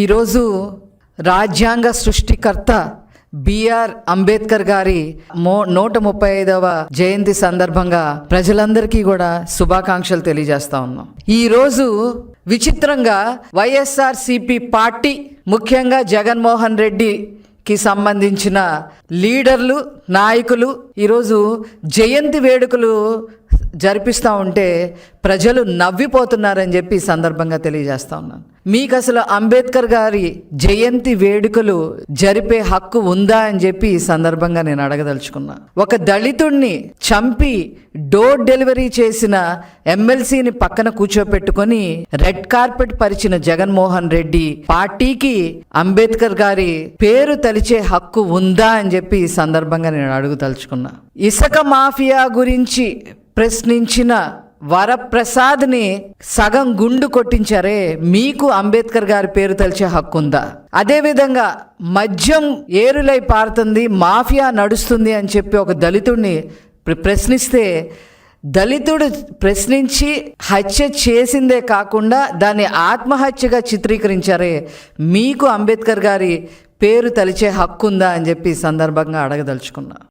ఈరోజు రాజ్యాంగ సృష్టికర్త బిఆర్ అంబేద్కర్ గారి 135వ జయంతి సందర్భంగా ప్రజలందరికీ కూడా శుభాకాంక్షలు తెలియజేస్తా ఉన్నాం. ఈరోజు విచిత్రంగా వైఎస్ఆర్సిపి పార్టీ, ముఖ్యంగా జగన్మోహన్ రెడ్డికి సంబంధించిన లీడర్లు, నాయకులు ఈరోజు జయంతి వేడుకలు జరిపిస్తూ ఉంటే ప్రజలు నవ్విపోతున్నారని చెప్పి ఈ సందర్భంగా తెలియజేస్తా ఉన్నాను. మీకు అసలు అంబేద్కర్ గారి జయంతి వేడుకలు జరిపే హక్కు ఉందా అని చెప్పి ఈ సందర్భంగా నేను అడగదలుచుకున్నా. ఒక దళితుడిని చంపి డోర్ డెలివరీ చేసిన ఎమ్మెల్సీని పక్కన కూర్చోపెట్టుకొని రెడ్ కార్పెట్ పరిచిన జగన్మోహన్ రెడ్డి పార్టీకి అంబేద్కర్ గారి పేరు తలిచే హక్కు ఉందా అని చెప్పి ఈ సందర్భంగా నేను అడుగుదలుచుకున్నా. ఇసుక మాఫియా గురించి ప్రశ్నించిన వరప్రసాద్ని సగం గుండు కొట్టించారే, మీకు అంబేద్కర్ గారి పేరు తలిచే హక్కు ఉందా? అదేవిధంగా మద్యం ఏరులై పారుతుంది, మాఫియా నడుస్తుంది అని చెప్పి ఒక దళితుడిని ప్రశ్నిస్తే, దళితుడు ప్రశ్నించి హత్య చేసిందే కాకుండా దాన్ని ఆత్మహత్యగా చిత్రీకరించారే, మీకు అంబేద్కర్ గారి పేరు తలిచే హక్కు ఉందా అని చెప్పి ఈ సందర్భంగా అడగదలుచుకున్నా.